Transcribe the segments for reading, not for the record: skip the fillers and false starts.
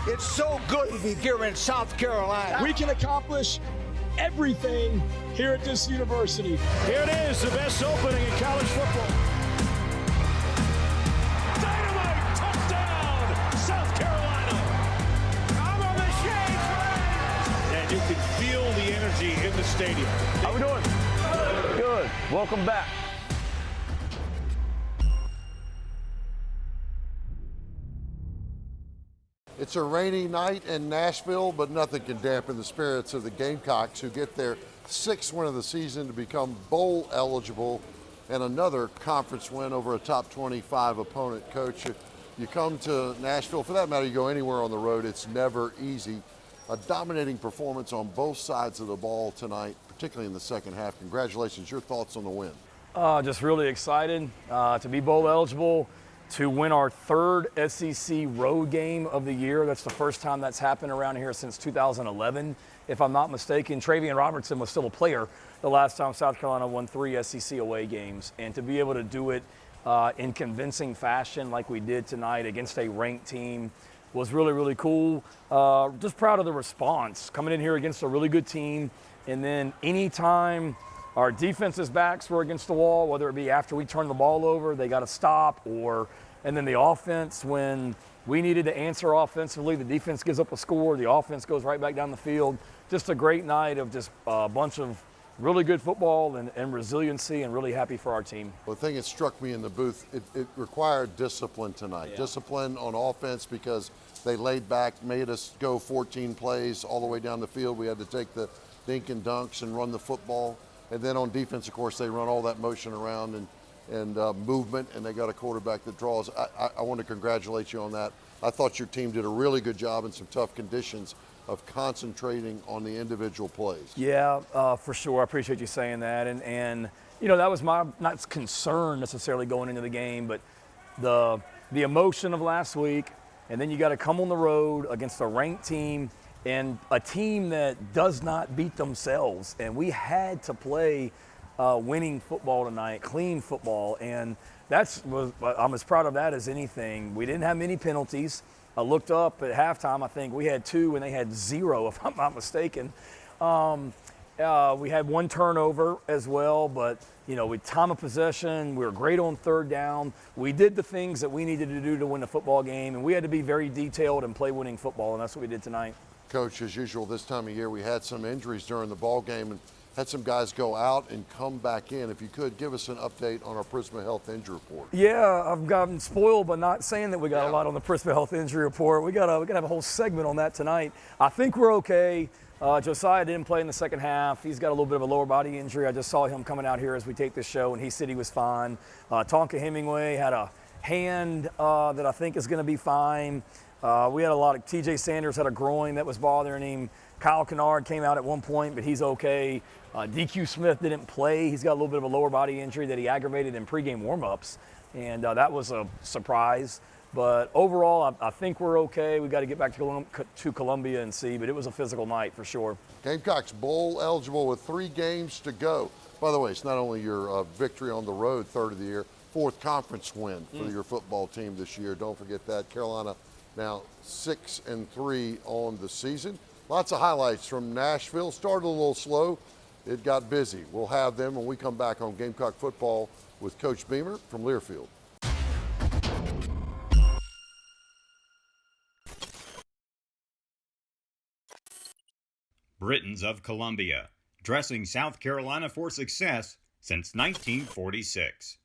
It's so good to be here in South Carolina. We can accomplish everything here at this university. Here it is, the best opening in college football. Dynamite touchdown, South Carolina. I'm on the shades, man. And you can feel the energy in the stadium. How we doing? Good. Welcome back. It's a rainy night in Nashville, but nothing can dampen the spirits of the Gamecocks, who get their 6th win of the season to become bowl eligible and another conference win over a top 25 opponent. Coach, you come to Nashville, for that matter, you go anywhere on the road, it's never easy. A dominating performance on both sides of the ball tonight, particularly in the second half. Congratulations. Your thoughts on the win? Just really excited to be bowl eligible, to win our 3rd SEC road game of the year. That's the first time that's happened around here since 2011. If I'm not mistaken, Travian Robertson was still a player the last time South Carolina won 3 SEC away games. And to be able to do it in convincing fashion like we did tonight against a ranked team was really, really cool. Just proud of the response, coming in here against a really good team. And then anytime our defense's backs were against the wall, whether it be after we turned the ball over, they got to stop, and then the offense, when we needed to answer offensively, the defense gives up a score, the offense goes right back down the field. Just a great night of just a bunch of really good football and resiliency, and really happy for our team. Well, the thing that struck me in the booth, it required discipline tonight. Yeah. Discipline on offense, because they laid back, made us go 14 plays all the way down the field. We had to take the dink and dunks and run the football. And then on defense, of course, they run all that motion around and movement, and they got a quarterback that draws. I want to congratulate you on that. I thought your team did a really good job in some tough conditions of concentrating on the individual plays. Yeah, for sure. I appreciate you saying that. And you know, that was my not concern necessarily going into the game, but the emotion of last week, and then you got to come on the road against a ranked team and a team that does not beat themselves. And we had to play winning football tonight, clean football, and I'm as proud of that as anything. We didn't have many penalties. I looked up at halftime, I think we had 2 and they had 0, if I'm not mistaken. We had 1 turnover as well, but you know, with time of possession, we were great on 3rd down. We did the things that we needed to do to win the football game, and we had to be very detailed and play winning football, and that's what we did tonight. Coach, as usual, this time of year, we had some injuries during the ball game and had some guys go out and come back in. If you could, give us an update on our Prisma Health injury report. Yeah, I've gotten spoiled by not saying that we got a lot on the Prisma Health injury report. We got to have a whole segment on that tonight. I think we're okay. Josiah didn't play in the second half. He's got a little bit of a lower body injury. I just saw him coming out here as we tape this show, and he said he was fine. Tonka Hemingway had a hand that I think is going to be fine. We had a lot of TJ Sanders had a groin that was bothering him. Kyle Kennard came out at one point, but he's okay. DQ Smith didn't play. He's got a little bit of a lower body injury that he aggravated in pregame warmups, and that was a surprise. But overall, I think we're okay. We got to get back to Columbia and see, but it was a physical night for sure. Gamecocks bowl eligible with 3 games to go. By the way, it's not only your victory on the road, 3rd of the year, 4th conference win for your football team this year. Don't forget that. Carolina now 6-3 on the season. Lots of highlights from Nashville. Started a little slow. It got busy. We'll have them when we come back on Gamecock Football with Coach Beamer from Learfield. Britons of Columbia, dressing South Carolina for success since 1946.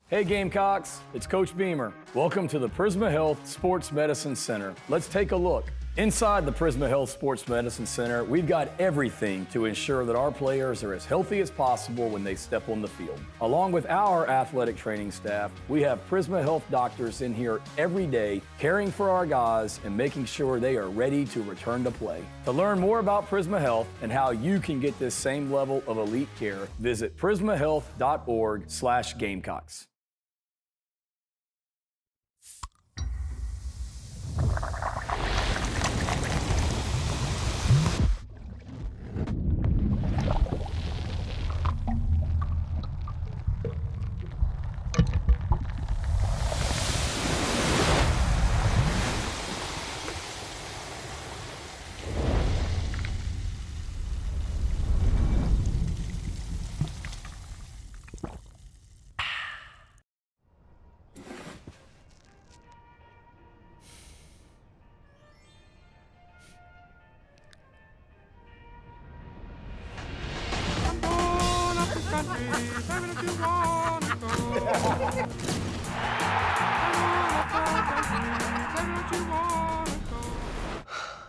Hey Gamecocks, it's Coach Beamer. Welcome to the Prisma Health Sports Medicine Center. Let's take a look. Inside the Prisma Health Sports Medicine Center, we've got everything to ensure that our players are as healthy as possible when they step on the field. Along with our athletic training staff, we have Prisma Health doctors in here every day caring for our guys and making sure they are ready to return to play. To learn more about Prisma Health and how you can get this same level of elite care, visit prismahealth.org/Gamecocks.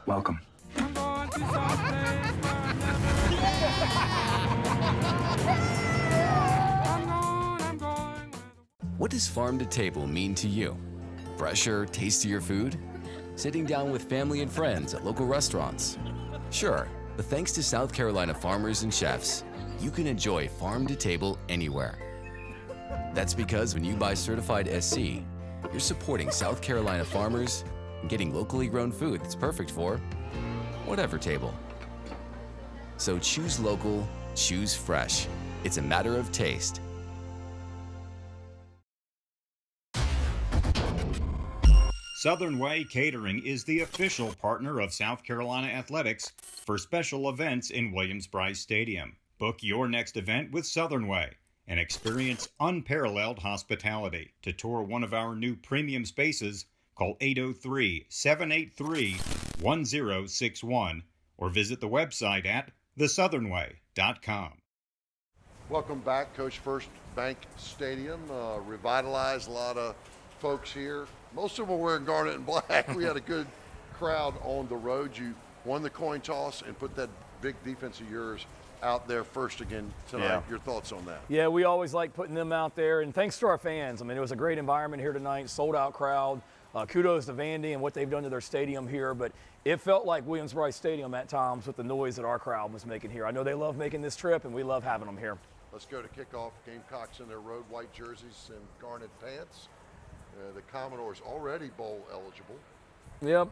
Welcome. What does farm to table mean to you? Fresher, tastier food? Sitting down with family and friends at local restaurants? Sure, but thanks to South Carolina farmers and chefs, you can enjoy farm to table anywhere. That's because when you buy certified SC, you're supporting South Carolina farmers and getting locally grown food that's perfect for whatever table. So choose local, choose fresh. It's a matter of taste. Southern Way Catering is the official partner of South Carolina Athletics for special events in Williams-Brice Stadium. Book your next event with Southern Way and experience unparalleled hospitality. To tour one of our new premium spaces, call 803-783-1061 or visit the website at thesouthernway.com. Welcome back, Coach. First Bank Stadium, revitalized, a lot of folks here. Most of them were wearing garnet and black. We had a good crowd on the road. You won the coin toss and put that big defense of yours out there first again tonight. Yeah. Your thoughts on that? Yeah, we always like putting them out there, and thanks to our fans. I mean, it was a great environment here tonight, sold-out crowd. Kudos to Vandy and what they've done to their stadium here, but it felt like Williams-Brice Stadium at times with the noise that our crowd was making here. I know they love making this trip, and we love having them here. Let's go to kickoff. Gamecocks in their road white jerseys and garnet pants. The Commodores already bowl eligible. Yep.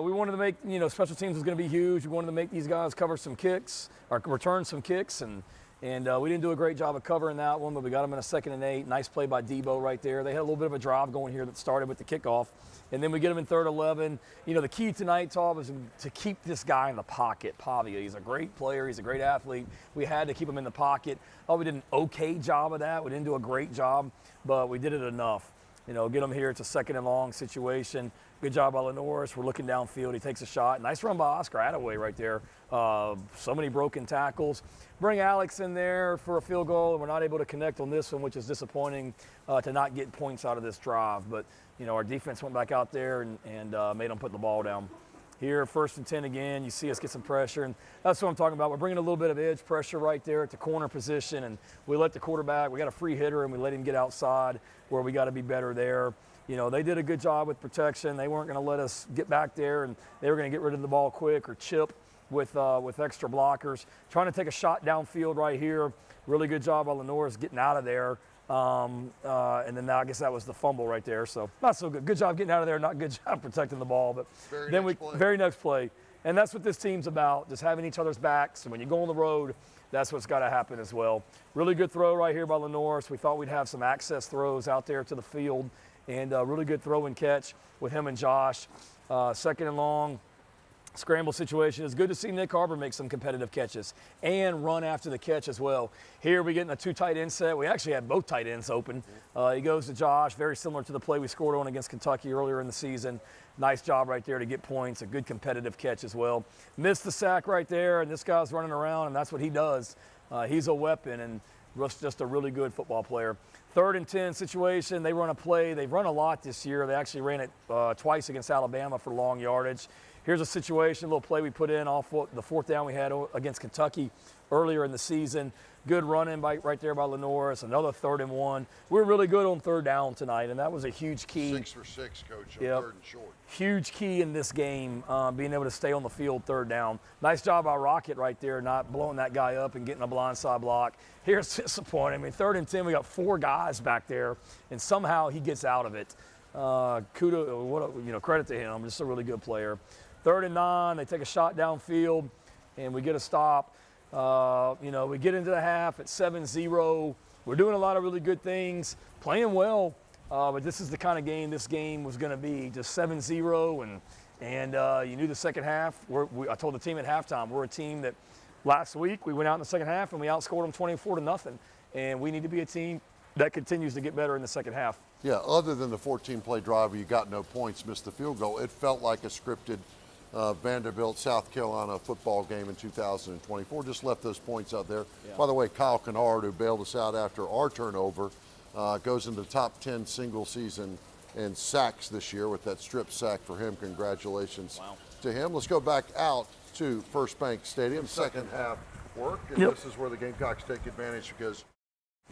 We wanted to make, special teams was going to be huge. We wanted to make these guys cover some kicks, or return some kicks, and we didn't do a great job of covering that one, but we got them in a 2nd and 8. Nice play by Debo right there. They had a little bit of a drive going here that started with the kickoff, and then we get them in 3rd and 11. The key tonight, Tom, is to keep this guy in the pocket, Pavia. He's a great player. He's a great athlete. We had to keep him in the pocket. We did an okay job of that. We didn't do a great job, but we did it enough. Get him here. It's a 2nd and long situation. Good job by Lenoris. We're looking downfield. He takes a shot. Nice run by Oscar Attaway right there. So many broken tackles. Bring Alex in there for a field goal, and we're not able to connect on this one, which is disappointing to not get points out of this drive. But, our defense went back out there and made them put the ball down. Here, 1st and 10 again. You see us get some pressure, and that's what I'm talking about. We're bringing a little bit of edge pressure right there at the corner position, and we let the quarterback, we got a free hitter, and we let him get outside where we got to be better there. They did a good job with protection. They weren't going to let us get back there, and they were going to get rid of the ball quick or chip with extra blockers. Trying to take a shot downfield right here. Really good job by Lenoris getting out of there. And then I guess that was the fumble right there. So not so good. Good job getting out of there. Not good job protecting the ball. But very next play. And that's what this team's about, just having each other's backs. And when you go on the road, that's what's got to happen as well. Really good throw right here by Lenoris. We thought we'd have some access throws out there to the field. And really good throw and catch with him and Josh. 2nd and long. Scramble situation. It's good to see Nick Harbor make some competitive catches and run after the catch as well. Here we get in a 2 tight end set. We actually had both tight ends open. He goes to Josh, very similar to the play we scored on against Kentucky earlier in the season. Nice job right there to get points. A good competitive catch as well. Missed the sack right there, and this guy's running around, and that's what he does. He's a weapon and just a really good football player. 3rd and 10 situation. They run a play. They've run a lot this year. They actually ran it twice against Alabama for long yardage. Here's a situation, a little play we put in off the 4th down we had against Kentucky earlier in the season. Good running right there by Lenoris. Another 3rd and 1. We're really good on 3rd down tonight, and that was a huge key. 6 for 6, Coach, on 3rd and short. Huge key in this game, being able to stay on the field 3rd down. Nice job by Rocket right there, not blowing that guy up and getting a blindside block. Here's disappointing. 3rd and 10, we got 4 guys back there, and somehow he gets out of it. Credit to him. Just a really good player. 3rd and 9, they take a shot downfield, and we get a stop. We get into the half at 7-0. We're doing a lot of really good things, playing well, but this is the kind of game this game was going to be, just 7-0, and you knew the second half. I told the team at halftime, we're a team that last week we went out in the second half and we outscored them 24-0, and we need to be a team that continues to get better in the second half. Yeah, other than the 14-play drive where you got no points, missed the field goal, it felt like a scripted Vanderbilt, South Carolina football game in 2024. Just left those points out there. Yeah. By the way, Kyle Kennard, who bailed us out after our turnover, goes into the top 10 single season in sacks this year with that strip sack for him. Congratulations to him. Let's go back out to First Bank Stadium. Second half work, and this is where the Gamecocks take advantage because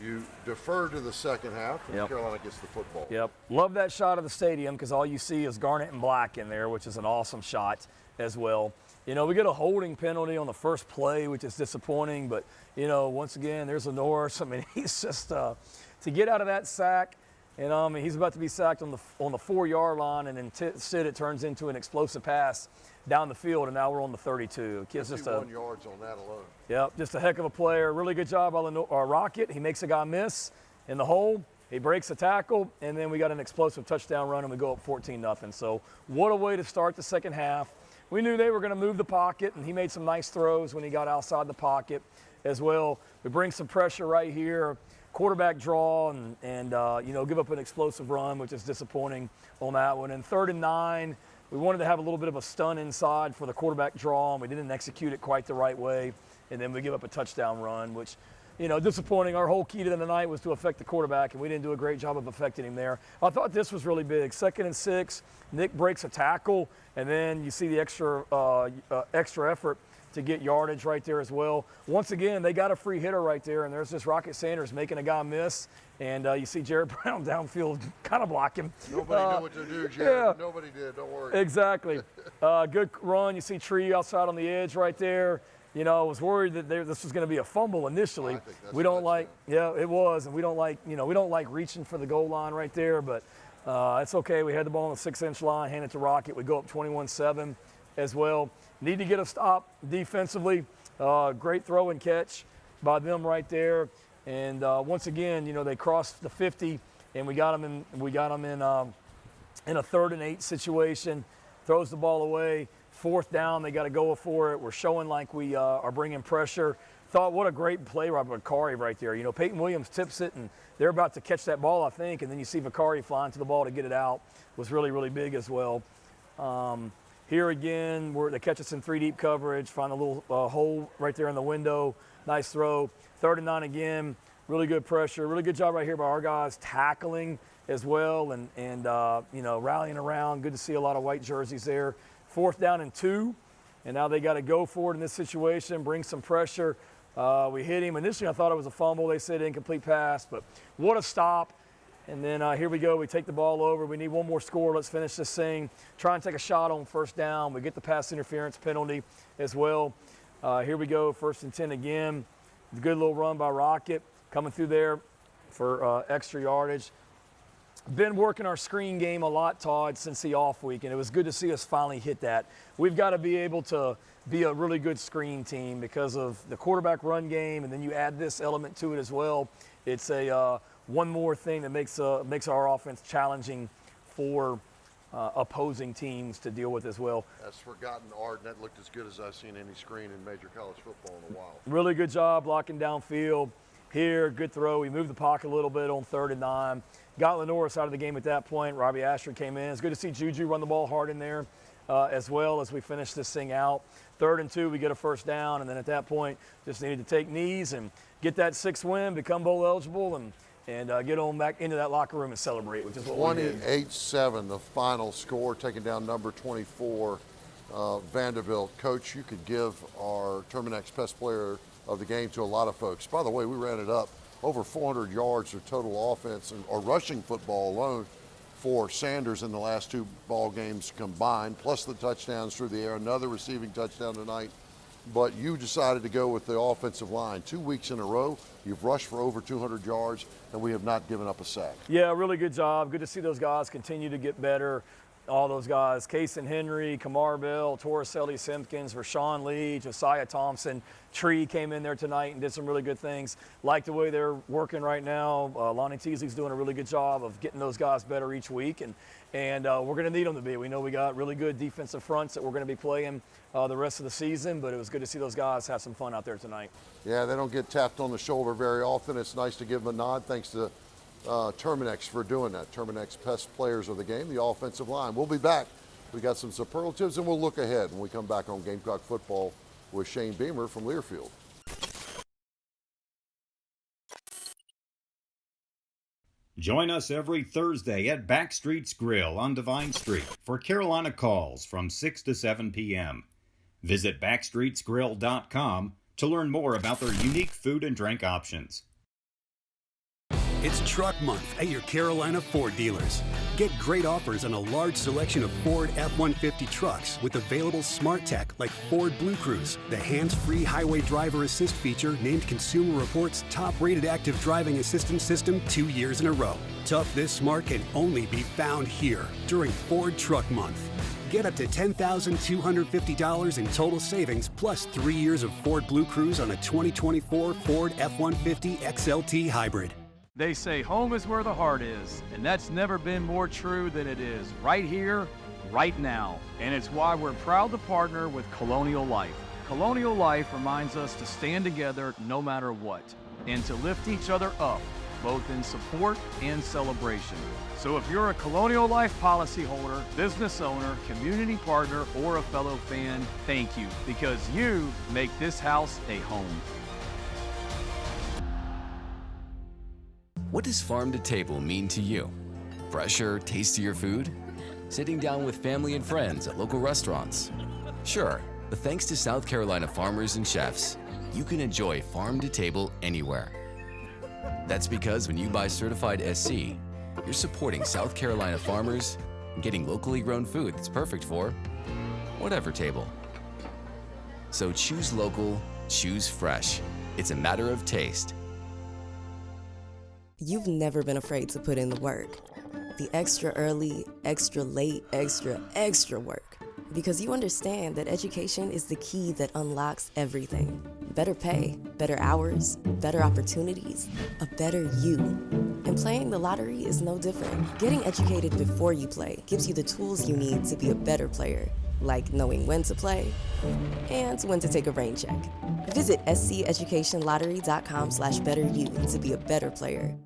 you defer to the second half, and Carolina gets the football. Yep. Love that shot of the stadium because all you see is garnet and black in there, which is an awesome shot as well. You know, we get a holding penalty on the first play, which is disappointing, but, you know, once again, there's a Norris. I mean, he's just to get out of that sack, and he's about to be sacked on the 4-yard line, and instead it turns into an explosive pass down the field, and now we're on the 32. Kid's just 51 yards on that alone. Yep, just a heck of a player. Really good job on the Rocket. He makes a guy miss in the hole. He breaks a tackle, and then we got an explosive touchdown run, and we go up 14-0. So what a way to start the second half. We knew they were going to move the pocket, and he made some nice throws when he got outside the pocket as well. We bring some pressure right here, quarterback draw, and you know, give up an explosive run, which is disappointing on that one. And 3rd and 9, we wanted to have a little bit of a stun inside for the quarterback draw, and we didn't execute it quite the right way. And then we give up a touchdown run, which, you know, disappointing. Our whole key to the night was to affect the quarterback, and we didn't do a great job of affecting him there. I thought this was really big. 2nd and 6, Nick breaks a tackle, and then you see the extra effort to get yardage right there as well. Once again, they got a free hitter right there, and there's this Rocket Sanders making a guy miss, and you see Jared Brown downfield kind of block him. Nobody knew what to do, Jared. Yeah. Nobody did, don't worry. Exactly. Good run. You see Tree outside on the edge right there. You know, I was worried that this was going to be a fumble initially. I think that's we don't like, yeah, it was, and we don't like, you know, we don't like reaching for the goal line right there, but it's okay. We had the ball on the 6-inch line, hand it to Rocket. We go up 21-7 as well. Need to get a stop defensively. Great throw and catch by them right there. And once again, you know, they crossed the 50, and we got them in a 3rd and 8 situation. Throws the ball away. 4th down, they got to go for it. We're showing like we are bringing pressure. Thought what a great play by Vicari right there. You know, Peyton Williams tips it, and they're about to catch that ball, I think, and then you see Vicari flying to the ball to get it out. Was really, really big as well. Here again, they catch us in 3 deep coverage, find a little hole right there in the window. Nice throw. 3rd and 9 again. Really good pressure. Really good job right here by our guys tackling as well, and you know, rallying around. Good to see a lot of white jerseys there. 4th down and 2, and now they got to go for it in this situation, bring some pressure. We hit him. Initially, I thought it was a fumble. They said incomplete pass, but what a stop. And then here we go. We take the ball over. We need one more score. Let's finish this thing. Try and take a shot on 1st down. We get the pass interference penalty as well. Here we go. 1st and 10 again. Good little run by Rocket coming through there for extra yardage. Been working our screen game a lot, Todd, since the off week, and it was good to see us finally hit that. We've got to be able to be a really good screen team because of the quarterback run game, and then you add this element to it as well. It's a one more thing that makes our offense challenging for opposing teams to deal with as well. That's forgotten art, and that looked as good as I've seen any screen in major college football in a while. Really good job blocking downfield. Here, good throw. We moved the pocket a little bit on 3rd and 9. Got Lenoris out of the game at that point. Robbie Ashford came in. It's good to see Juju run the ball hard in there as well as we finish this thing out. 3rd and 2, we get a 1st down, and then at that point, just needed to take knees and get that 6th win, become bowl eligible, and get on back into that locker room and celebrate, which is what we did. 28-7, the final score, taking down number 24, Vanderbilt. Coach, you could give our Terminex Best Player of the game to a lot of folks. By the way, we ran it up over 400 yards of total offense or rushing football alone for Sanders in the last 2 ball games combined, plus the touchdowns through the air, another receiving touchdown tonight. But you decided to go with the offensive line. 2 weeks in a row, you've rushed for over 200 yards, and we have not given up a sack. Yeah, really good job. Good to see those guys continue to get better. All those guys, Kason Henry, Kamar Bell, Torricelli Simpkins, Rashawn Lee, Josiah Thompson. Tree came in there tonight and did some really good things. Like the way they're working right now. Lonnie Teasley's doing a really good job of getting those guys better each week, and we're going to need them to be. We know we got really good defensive fronts that we're going to be playing the rest of the season, but it was good to see those guys have some fun out there tonight. Yeah, they don't get tapped on the shoulder very often. It's nice to give them a nod. Thanks to Terminex for doing that. Terminex Best Players of the game, the offensive line. We'll be back. We got some superlatives, and we'll look ahead when we come back on Gamecock Football with Shane Beamer from Learfield. Join us every Thursday at Backstreet's Grill on Divine Street for Carolina Calls from 6 to 7 p.m. Visit backstreetsgrill.com to learn more about their unique food and drink options. It's Truck Month at your Carolina Ford dealers. Get great offers on a large selection of Ford F-150 trucks with available smart tech like Ford Blue Cruise, the hands-free highway driver assist feature named Consumer Reports' top-rated active driving assistance system 2 years in a row. Tough this smart can only be found here during Ford Truck Month. Get up to $10,250 in total savings plus 3 years of Ford Blue Cruise on a 2024 Ford F-150 XLT Hybrid. They say home is where the heart is, and that's never been more true than it is right here, right now. And it's why we're proud to partner with Colonial Life. Colonial Life reminds us to stand together no matter what, and to lift each other up, both in support and celebration. So if you're a Colonial Life policyholder, business owner, community partner, or a fellow fan, thank you, because you make this house a home. What does farm to table mean to you? Fresher, tastier food? Sitting down with family and friends at local restaurants? Sure, but thanks to South Carolina farmers and chefs, you can enjoy farm to table anywhere. That's because when you buy certified SC, you're supporting South Carolina farmers and getting locally grown food that's perfect for whatever table. So choose local, choose fresh. It's a matter of taste. You've never been afraid to put in the work. The extra early, extra late, extra work. Because you understand that education is the key that unlocks everything. Better pay, better hours, better opportunities, a better you. And playing the lottery is no different. Getting educated before you play gives you the tools you need to be a better player, like knowing when to play and when to take a rain check. Visit sceducationlottery.com/betteryou to be a better player.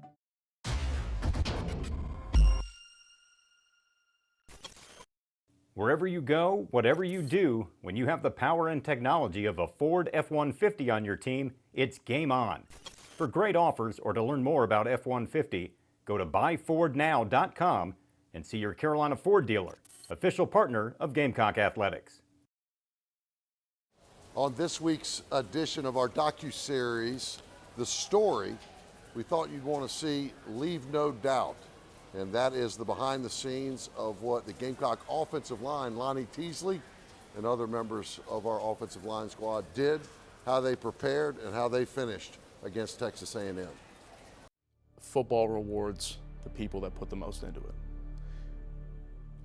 Wherever you go, whatever you do, when you have the power and technology of a Ford F-150 on your team, it's game on. For great offers or to learn more about F-150, go to buyfordnow.com and see your Carolina Ford dealer, official partner of Gamecock Athletics. On this week's edition of our docuseries, The Story, we thought you'd want to see Leave No Doubt. And that is the behind the scenes of what the Gamecock offensive line, Lonnie Teasley, and other members of our offensive line squad did, how they prepared, and how they finished against Texas A&M. Football rewards the people that put the most into it.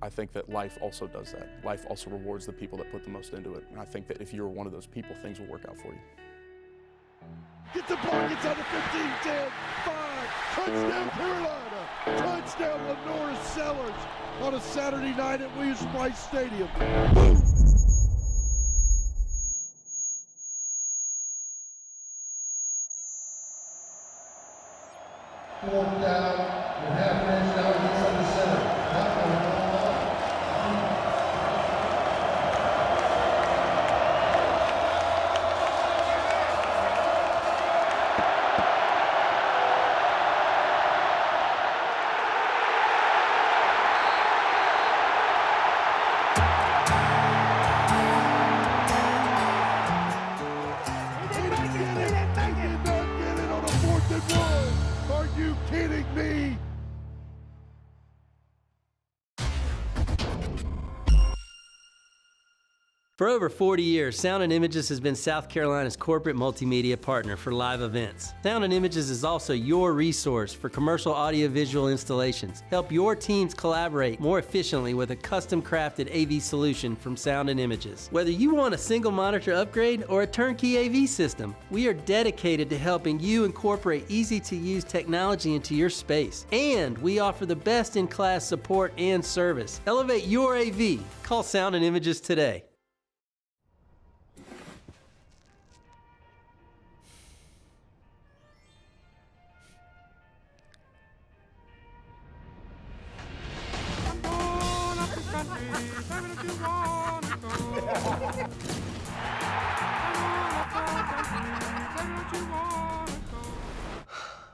I think that life also does that. Life also rewards the people that put the most into it. And I think that if you're one of those people, things will work out for you. Get the ball, gets on the 15, 10, 5, touchdown Carolina, touchdown Lenora Sellers on a Saturday night at Williams-Brice Stadium. Boom! Fourth down, and half inch down against the center. Not going to Are you kidding me? For over 40 years, Sound and Images has been South Carolina's corporate multimedia partner for live events. Sound and Images is also your resource for commercial audiovisual installations. Help your teams collaborate more efficiently with a custom-crafted AV solution from Sound and Images. Whether you want a single monitor upgrade or a turnkey AV system, we are dedicated to helping you incorporate easy-to-use technology into your space. And we offer the best-in-class support and service. Elevate your AV. Call Sound and Images today.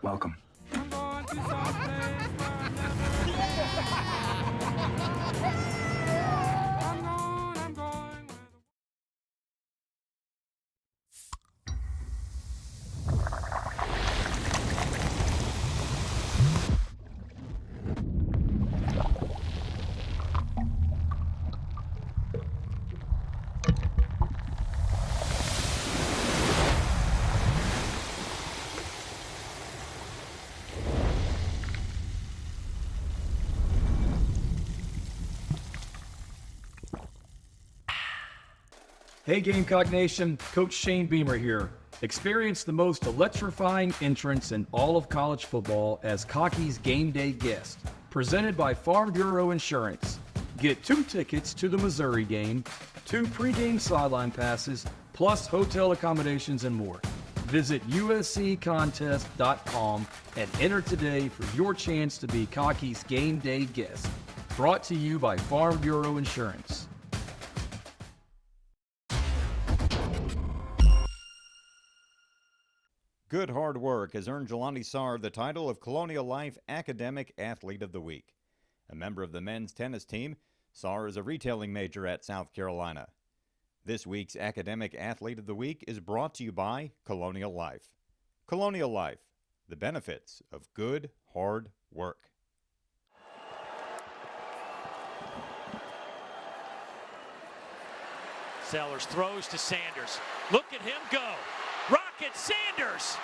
Welcome. Hey Gamecock Nation, Coach Shane Beamer here. Experience the most electrifying entrance in all of college football as Cocky's Game Day Guest, presented by Farm Bureau Insurance. Get 2 tickets to the Missouri game, 2 pregame sideline passes, plus hotel accommodations and more. Visit usccontest.com and enter today for your chance to be Cocky's Game Day Guest. Brought to you by Farm Bureau Insurance. Good hard work has earned Jelani Sarr the title of Colonial Life Academic Athlete of the Week. A member of the men's tennis team, Sarr is a retailing major at South Carolina. This week's Academic Athlete of the Week is brought to you by Colonial Life. Colonial Life, the benefits of good hard work. Sellers throws to Sanders. Look at him go. Rocket Sanders.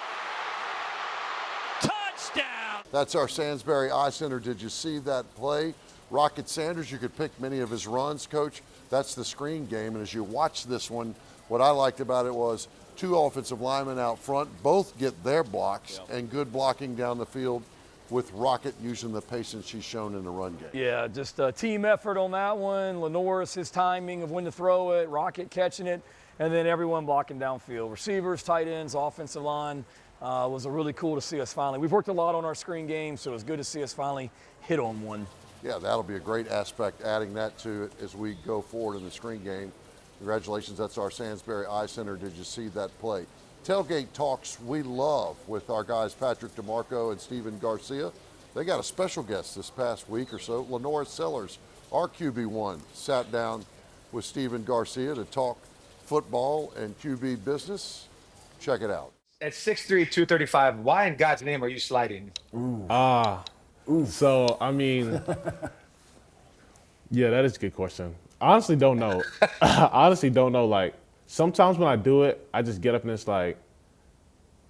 Touchdown. That's our Sainsbury Eye Center. Did you see that play? Rocket Sanders, you could pick many of his runs, Coach. That's the screen game. And as you watch this one, what I liked about it was 2 offensive linemen out front, both get their blocks, and good blocking down the field with Rocket using the patience she's shown in the run game. Yeah, just a team effort on that one. Lenoris, his timing of when to throw it, Rocket catching it, and then everyone blocking downfield. Receivers, tight ends, offensive line. Was really cool to see us finally. We've worked a lot on our screen game, so it was good to see us finally hit on one. Yeah, that'll be a great aspect, adding that to it as we go forward in the screen game. Congratulations, that's our Sainsbury Eye Center. Did you see that play? Tailgate Talks we love with our guys Patrick DeMarco and Steven Garcia. They got a special guest this past week or so. Lenoris Sellers, our QB1, sat down with Steven Garcia to talk football and QB business. Check it out. At 6'3", 235, why in God's name are you sliding? So, I mean, yeah, that is a good question. I honestly don't know. Like, sometimes when I do it, I just get up and it's like,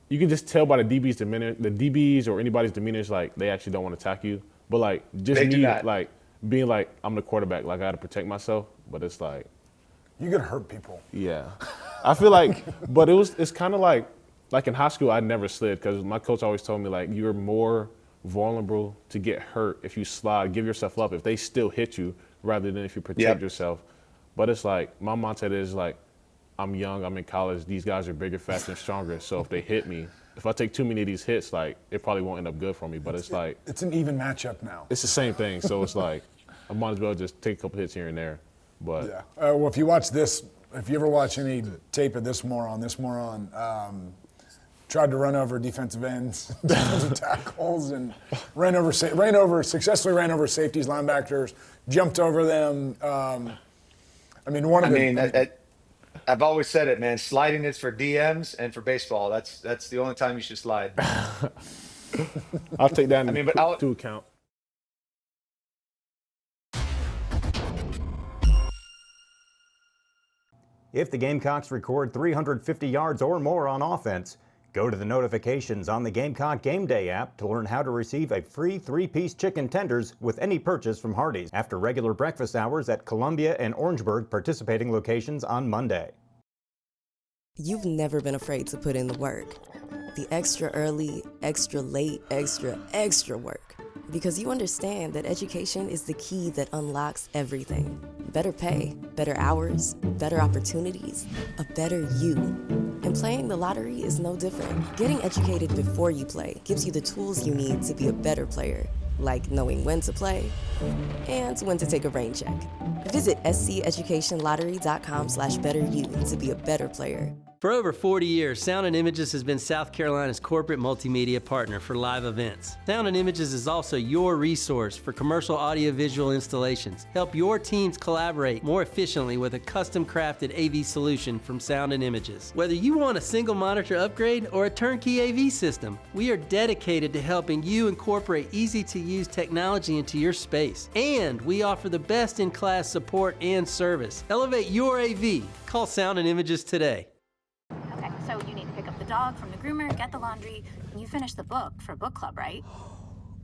you can just tell by the DB's demeanor, the DBs or anybody's demeanor is like, they actually don't want to attack you. But like, just me, like, being like, I'm the quarterback, like I got to protect myself. But it's like. You could hurt people. Yeah. I feel like, but it's kind of like in high school, I never slid because my coach always told me like, you're more vulnerable to get hurt if you slide, give yourself up, if they still hit you rather than if you protect yourself. But it's like, my mindset is like, I'm young, I'm in college, these guys are bigger, faster, and stronger. So if they hit me, if I take too many of these hits, like, it probably won't end up good for me. But it's like. It's an even matchup now. It's the same thing. So it's like, I might as well just take a couple hits here and there. But. Yeah. Well, if you watch this, if you ever watch any tape of this moron, tried to run over defensive ends, defensive tackles, and successfully ran over safeties, linebackers, jumped over them. I've always said it, man. Sliding is for DMs and for baseball. That's the only time you should slide. I'll take that into account. If the Gamecocks record 350 yards or more on offense, go to the notifications on the Gamecock Game Day app to learn how to receive a free 3-piece chicken tenders with any purchase from Hardee's after regular breakfast hours at Columbia and Orangeburg participating locations on Monday. You've never been afraid to put in the work. The extra early, extra late, extra work. Because you understand that education is the key that unlocks everything. Better pay, better hours, better opportunities, a better you. And playing the lottery is no different. Getting educated before you play gives you the tools you need to be a better player, like knowing when to play and when to take a rain check. Visit sceducationlottery.com/betteryou to be a better player. For over 40 years, Sound and Images has been South Carolina's corporate multimedia partner for live events. Sound and Images is also your resource for commercial audiovisual installations. Help your teams collaborate more efficiently with a custom-crafted AV solution from Sound and Images. Whether you want a single monitor upgrade or a turnkey AV system, we are dedicated to helping you incorporate easy-to-use technology into your space. And we offer the best-in-class support and service. Elevate your AV. Call Sound and Images today. Okay, so you need to pick up the dog from the groomer, get the laundry, and you finish the book for book club, right?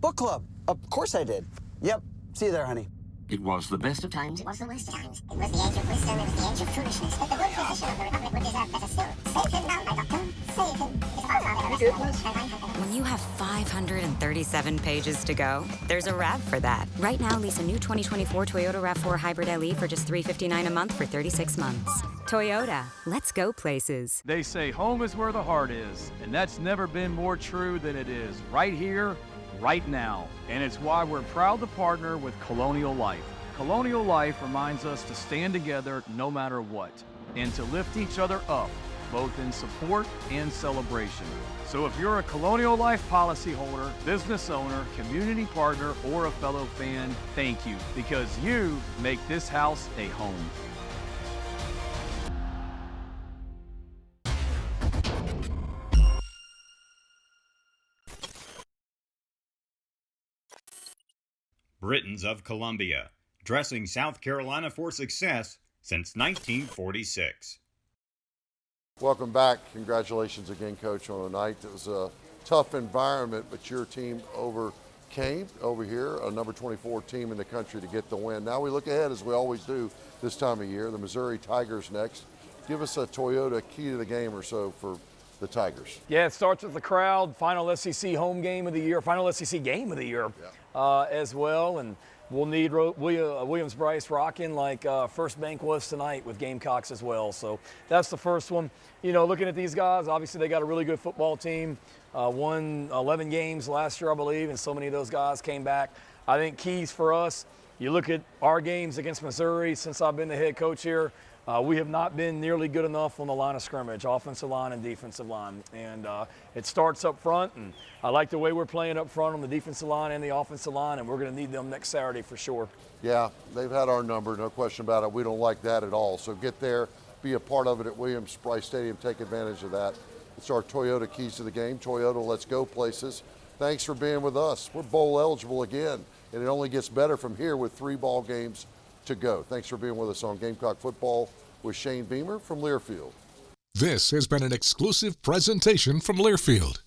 Book club? Of course I did. Yep. See you there, honey. It was the best of times. It was the worst of times. It was the age of wisdom. It was the end your foolishness. But the good physician of the Republic would deserve better still. Save him now, my doctor. Save him. His forefather. When you have 537 pages to go, there's a RAV for that. Right now, lease a new 2024 Toyota RAV4 Hybrid LE for just $359 a month for 36 months. Toyota, let's go places. They say home is where the heart is, and that's never been more true than it is right here, right now. And it's why we're proud to partner with Colonial Life. Colonial Life reminds us to stand together no matter what, and to lift each other up, both in support and celebration. So if you're a Colonial Life policyholder, business owner, community partner, or a fellow fan, thank you, because you make this house a home. Britons of Columbia, dressing South Carolina for success since 1946. Welcome back. Congratulations again, Coach, on the night. It was a tough environment, but your team overcame over here, a number 24 team in the country, to get the win. Now we look ahead, as we always do this time of year. The Missouri Tigers next. Give us a Toyota key to the game or so for the Tigers. Yeah, it starts with the crowd. Final SEC home game of the year, final SEC game of the year as well. And we'll need Williams-Brice rocking like First Bank was tonight with Gamecocks as well. So that's the first one. You know, looking at these guys, obviously they got a really good football team. Won 11 games last year, I believe, and so many of those guys came back. I think keys for us, you look at our games against Missouri since I've been the head coach here, we have not been nearly good enough on the line of scrimmage, offensive line and defensive line. And it starts up front, and I like the way we're playing up front on the defensive line and the offensive line, and we're going to need them next Saturday for sure. Yeah, they've had our number, no question about it. We don't like that at all. So get there, be a part of it at Williams-Brice Stadium, take advantage of that. It's our Toyota keys to the game. Toyota, let's go places. Thanks for being with us. We're bowl eligible again, and it only gets better from here with 3 ball games to go. Thanks for being with us on Gamecock Football with Shane Beamer from Learfield. This has been an exclusive presentation from Learfield.